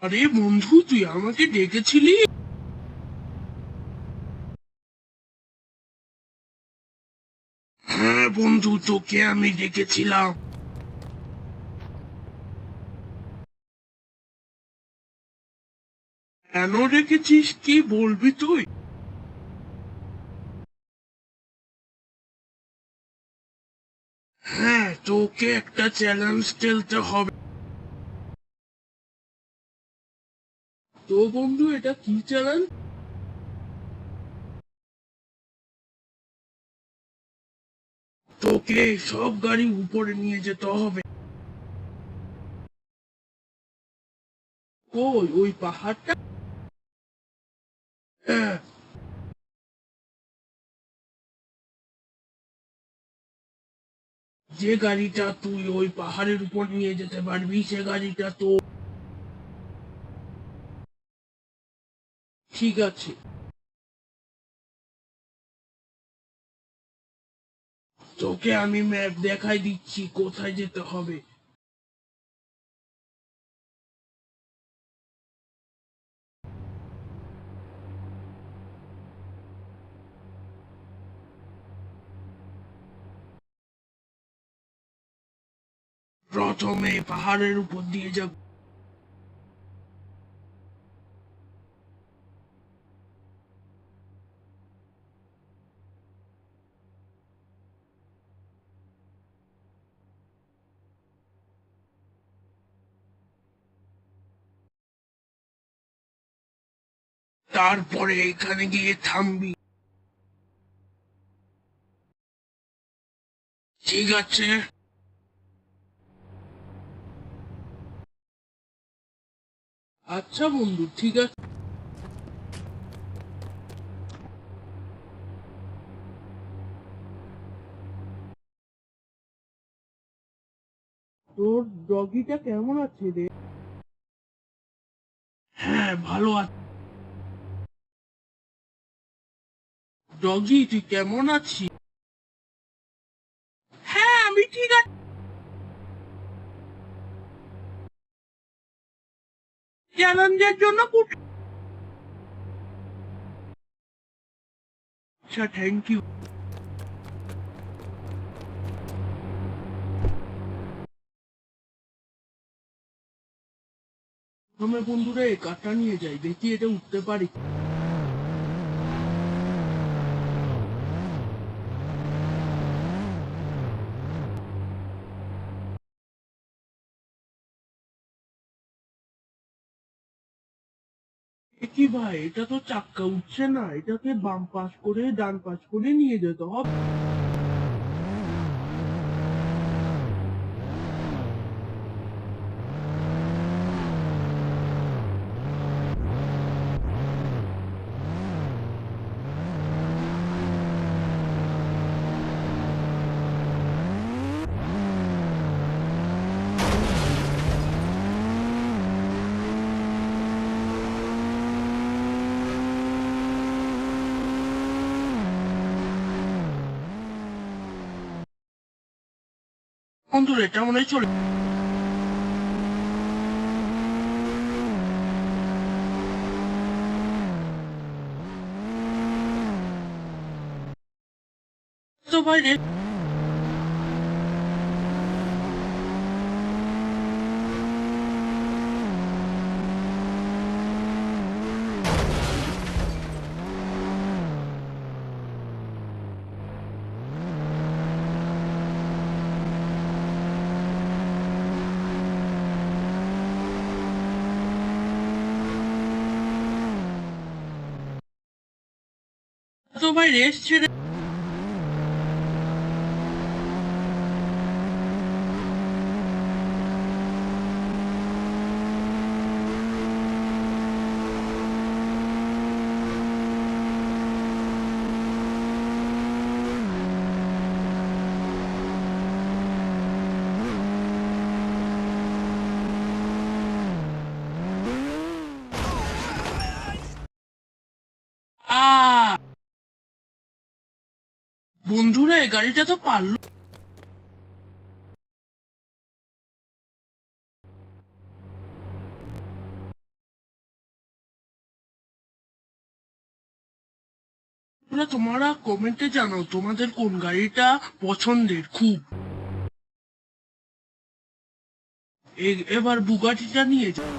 আরে বন্ধু, তুই আমাকে ডেকেছিলি? হ্যাঁ বন্ধু, তোকে আমি ডেকেছিলাম। কেন ডেকেছিস, কি বলবি তুই? হ্যাঁ, তোকে একটা চ্যালেঞ্জ খেলতে হবে। তো বন্ধু, এটা কি চ্যালেঞ্জ? তোকে সব গাড়ি উপরে নিয়ে যেতে হবে। ওই পাহাড়টা? হ্যাঁ। যে গাড়িটা তুই ওই পাহাড়ের উপর নিয়ে যেতে পারবি, সে গাড়িটা তো। ঠিক আছে। তোকে আমি ম্যাপ দেখাই দিচ্ছি কোথায় যেতে হবে। প্রথমে পাহাড়ের উপর দিয়ে যাব। তারপরে এখানে গিয়ে থামবি। ঠিক আছে। আচ্ছা বন্ধু, ঠিক আছে। তোর ডগিটা কেমন আছে রে? হ্যাঁ, ভালো আছে। ডগি, তুই কেমন আছিস? হ্যাঁ, আমি ঠিক আছি। চ্যালেঞ্জের জন্য খুব। আচ্ছা, থ্যাংক ইউ। প্রথমে বন্ধুরা এই কাঠটা নিয়ে যাই, দেখি এটা উঠতে পারি। এ কি ভাই, এটা তো চাক্কা উঠছে না, এটাকে বাম পাশ করে ডান পাশ করে নিয়ে যেতে হবে। বন্ধুরা, এটা মনে হয় চলে। তো ভাই রেস ছেড়ে। আ বন্ধুরা, এই গাড়িটা তো পারলো। তোমরা কমেন্টে জানাও তোমাদের কোন গাড়িটা পছন্দের খুব। এবার বুগাটিটা নিয়ে যাও।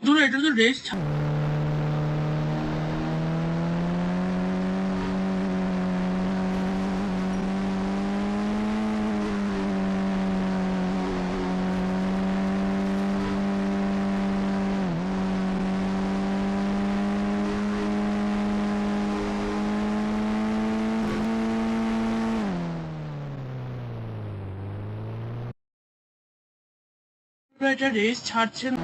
ধরো এটা তো রেস। এটা রেস ছাড়ছে না।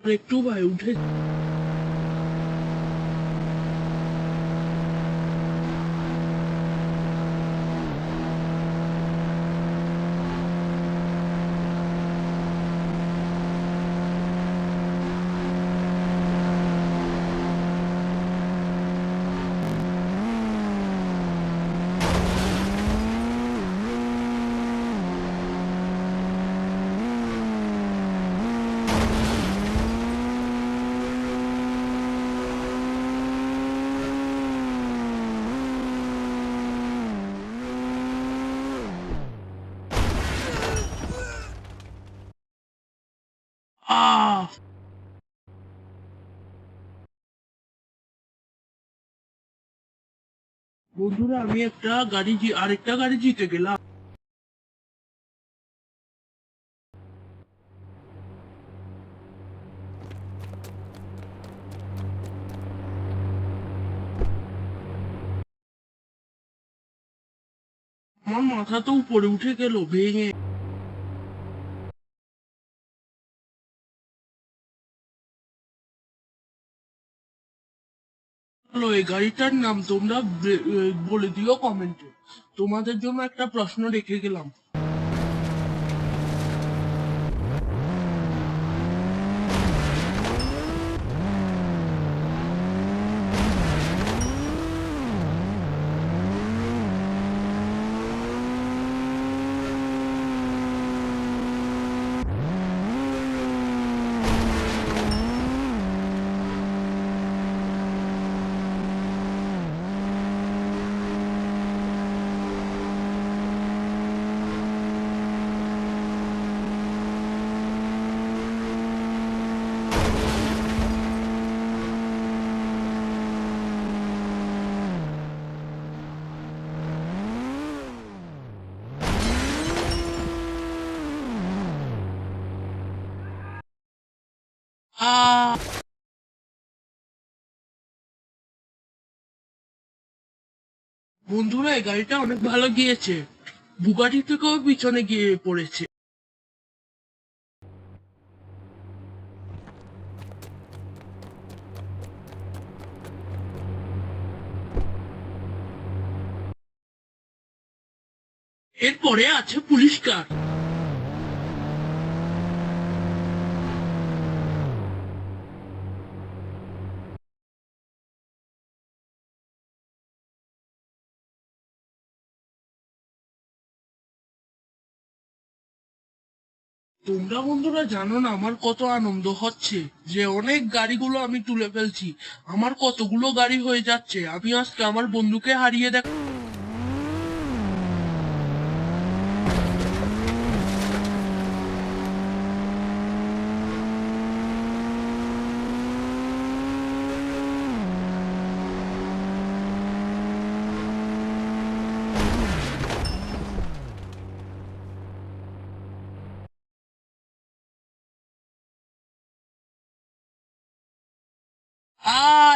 একটু ভাই উঠে আহ বন্ধুরা আমি আরেকটা গাড়ি জিতে গেলাম। আমার মাথা তো উপরে উঠে গেল ভেঙে। এই গাড়িটার নাম তোমরা বলে দিও কমেন্টে। তোমাদের জন্য একটা প্রশ্ন রেখে গেলাম। আহ বন্ধুরা এই গাড়িটা অনেক ভালো গিয়েছে। বুগাটি থেকেও পিছনে গিয়ে পড়েছে। এরপরে আছে পুলিশ কার। তোমরা বন্ধুরা জানো না আমার কত আনন্দ হচ্ছে যে অনেক গাড়িগুলো আমি তুলে ফেলছি। আমার কতগুলো গাড়ি হয়ে যাচ্ছে, আমি আজকে আমার বন্ধুকে হারিয়ে দেখ।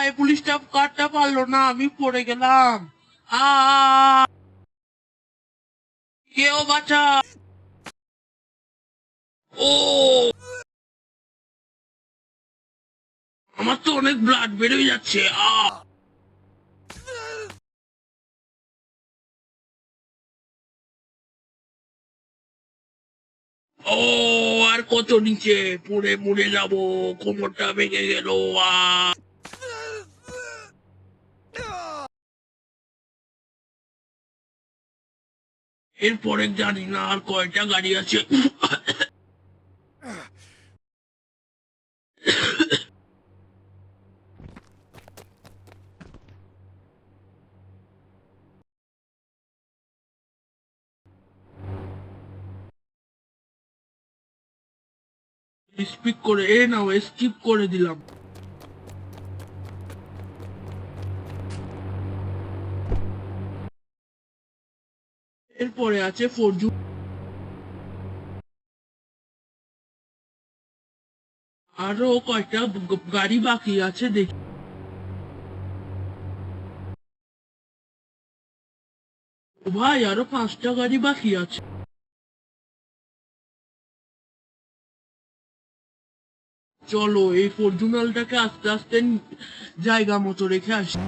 এই পুলিশটা কাটতে পারলো না, আমি পড়ে গেলাম। আ কেউ বাঁচা। ও, আমার তো অনেক ব্লাড বেরোয় যাচ্ছে। ও, আর কত নিচে, পড়ে মরে যাব, কোমরটা ভেঙে গেল। আ এরপরে জানি না আর কয়টা গাড়ি আছে। স্পিক করে নাও, স্কিপ করে দিলাম। এরপরে আছে ফরজু। আরো কয়টা গাড়ি বাকি আছে দেখি। ও ভাই, আরো 5টা গাড়ি বাকি আছে। চলো এই ফরচুনালটাকে আস্তে আস্তে জায়গা মতো রেখে আসি।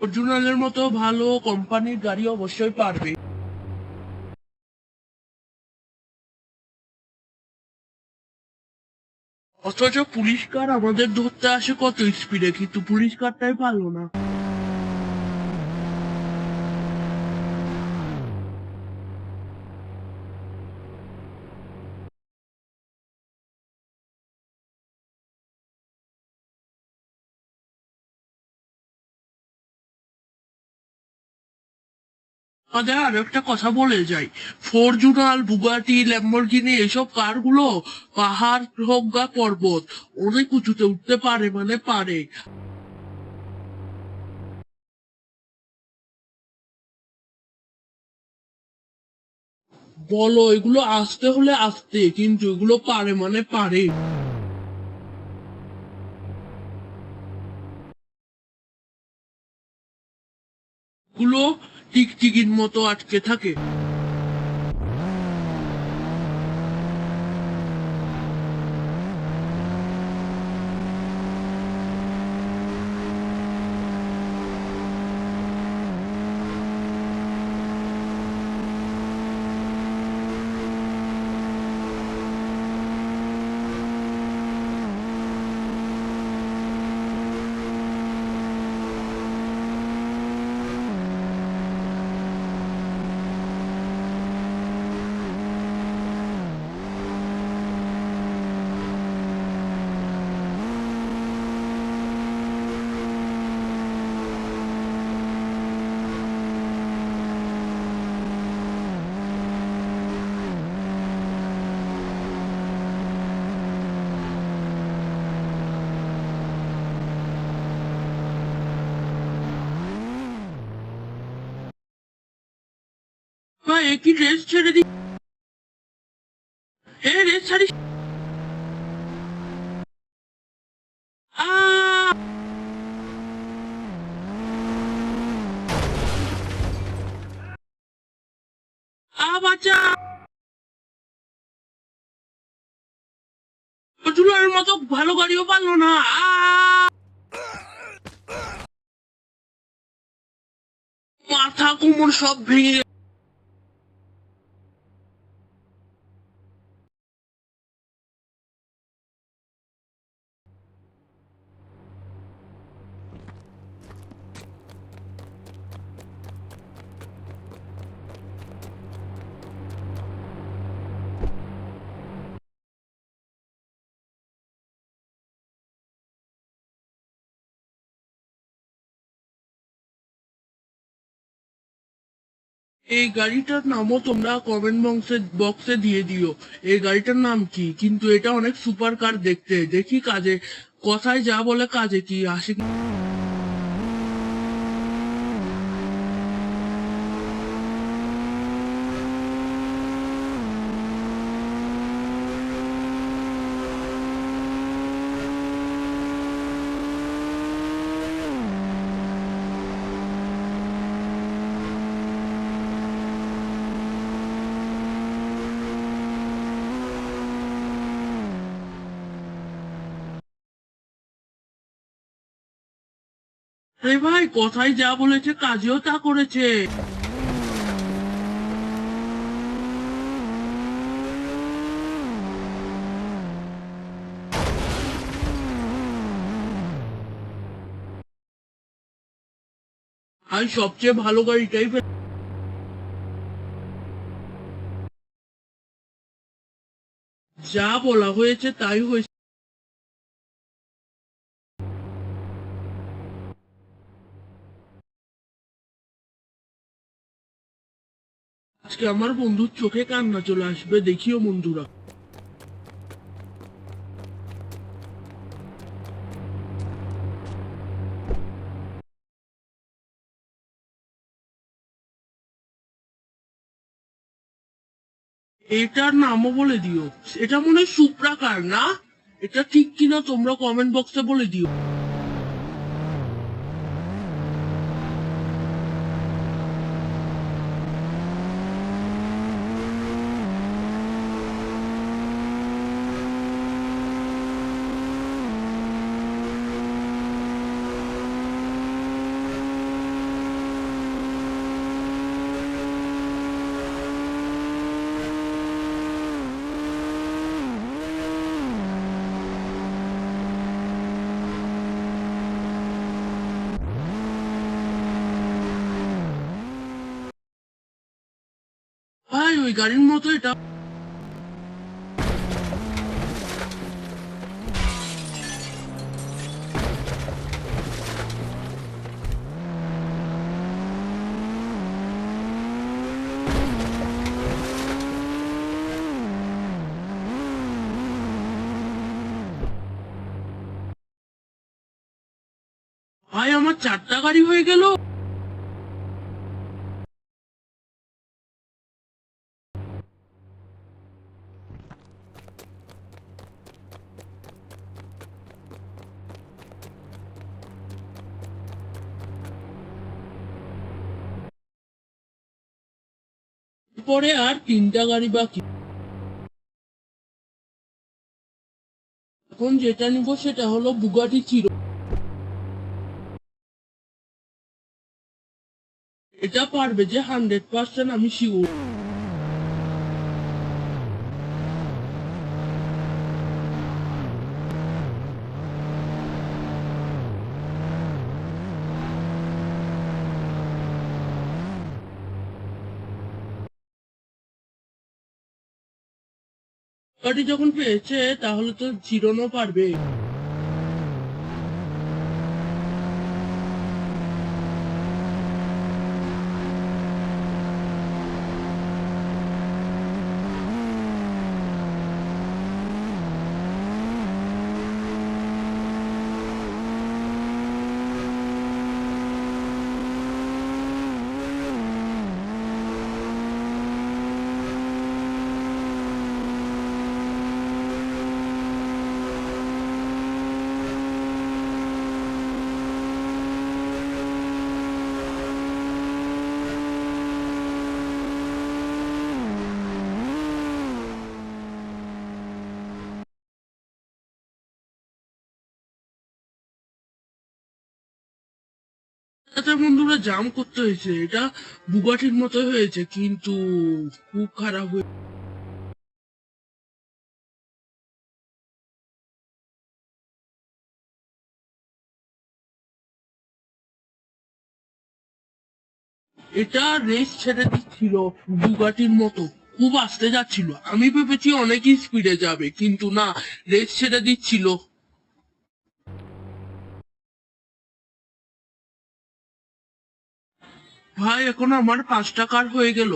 ফরচুনালের মতো ভালো কোম্পানির গাড়ি অবশ্যই পারবে। অথচ পুলিশ কার আমাদের ধরতে আসে কত স্পিডে, কিন্তু পুলিশ কারটাই পারলো না। আমাদের আরো একটা কথা বলে যাই, ফরচুনাল, বুগাটি, ল্যাম্বরগিনি এসব কারগুলো পাহাড় হোক বা পর্বত অনেক উঁচুতে উঠতে পারে, মানে পারে। বলো, এগুলো আসতে হলে আসতে, কিন্তু এগুলো পারে মানে পারে। এগুলো টিকটিকির মতো আটকে থাকে। বা একই রেস ছেড়ে দি। রেস ছাড়িস। আ বাঁচা। ফরচুনারের মতো ভালো গাড়িও পারলো না। আ মাথা কোমর সব ভেঙে। এই গাড়িটার নামও তোমরা কমেন্ট বক্সে দিয়ে দিও, এই গাড়িটার নাম কি। কিন্তু এটা অনেক সুপার কার দেখতে, দেখি কাজে, কথায় যা বলে কাজে কি আসে। আরে ভাই, কথায় যা বলেছে কাজেও তা করেছে। ভাই সবচেয়ে ভালো গাড়িটাই যা বলা হয়েছে তাই হয়েছে। আজকে আমার বন্ধুর চোখে কান্না চলে আসবে, দেখিও বন্ধুরা। এটার নামও বলে দিও। এটা মনে হয় সুপ্রা কার না? এটা ঠিক কিনা তোমরা কমেন্ট বক্সে বলে দিও। ভাই ওই গাড়ির মতো এটা। ভাই আমার 4টা গাড়ি হয়ে গেল। পরে আর 3টা গাড়ি বাকি। এখন যেটা নিব সেটা হলো বুগাটি চিরো। এটা পারবে যে 100% আমি শিওর। গাড়ি যখন পেয়েছে তাহলে তো চিরনও পারবে। এটা বন্ধুরা জাম করতে হয়েছে, এটা বুগাটির মতো হয়েছে কিন্তু খুব খারাপ হয়েছে। এটা রেস ছেড়ে দিচ্ছিল বুগাটির মতো, খুব আস্তে যাচ্ছিল। আমি ভেবেছি অনেকই স্পিডে যাবে, কিন্তু না, রেস ছেড়ে দিচ্ছিল। ভাই এখন আমার 5টা কার হয়ে গেল।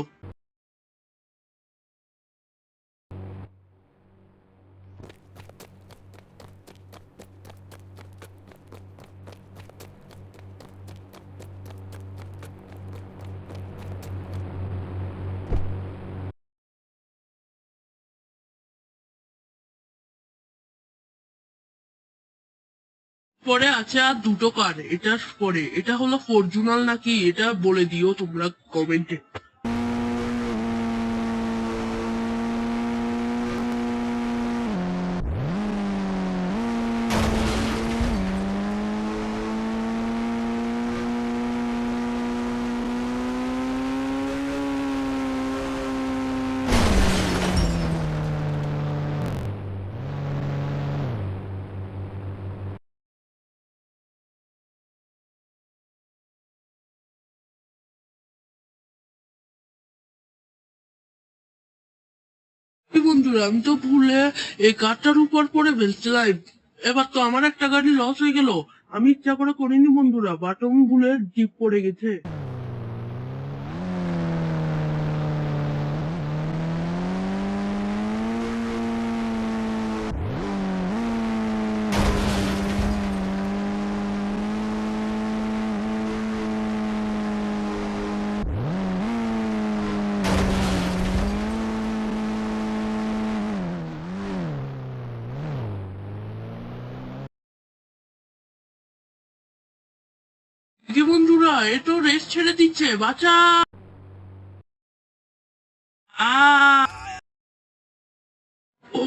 পরে আছে আর 2টো কার। এটার পরে এটা হলো ফরচুনাল নাকি এটা বলে দিও তোমরা কমেন্টে। বন্ধুরা, আমি তো ভুলে এই কারটার উপর পড়ে ফেলছিলাম। এবার তো আমার একটা গাড়ি লস হয়ে গেল। আমি ইচ্ছা করে করিনি বন্ধুরা, বাটন ভুলে জিপ পড়ে গেছে। কি বন্ধুরা, এ তো রেস ছেড়ে দিচ্ছে, বাঁচা। আ ও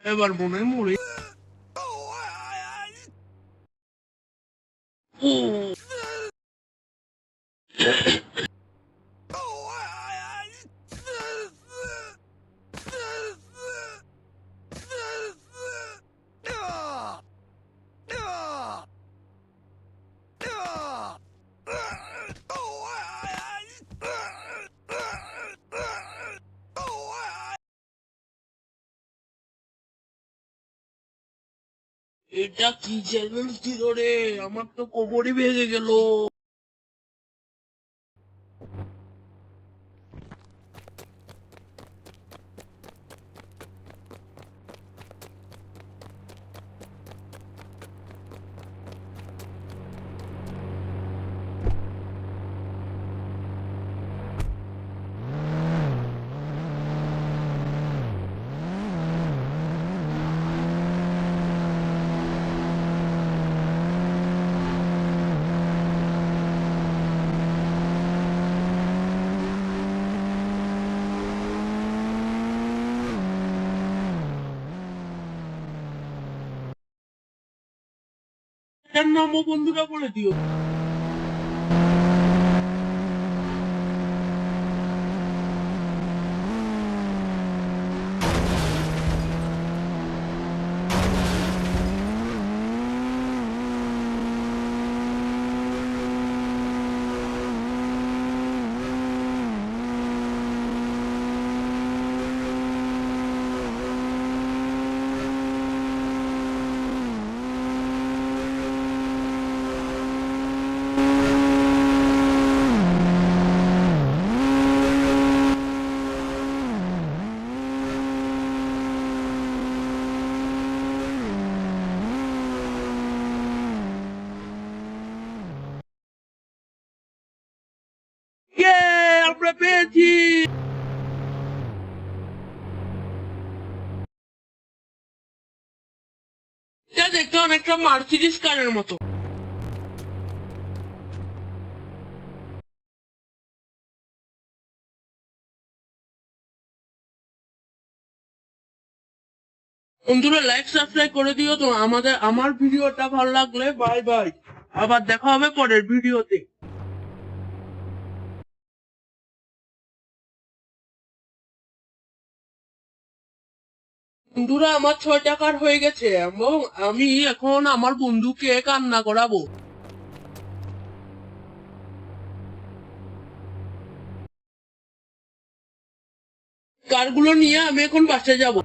এবার মনে হয় মরে। ও এটা কি চ্যালেঞ্জ ছিল রে, আমার তো কোমরই ভেঙে গেল। এটার নামও বন্ধুরা বলে দিও। ইয়ে, আমরা পেয়েছি। এটা দেখতে অনেকটা মার্সিডিজ কারের মতো। বন্ধুরা, লাইক সাবস্ক্রাইব করে দিও তো। আমার ভিডিওটা ভালো লাগলে বাই বাই, আবার দেখা হবে পরের ভিডিওতে। বন্ধুরা, আমার 6 টাকার হয়ে গেছে এবং আমি এখন আমার বন্ধুকে কান্না করাবো। কারগুলো নিয়ে আমি এখন বাসে যাব।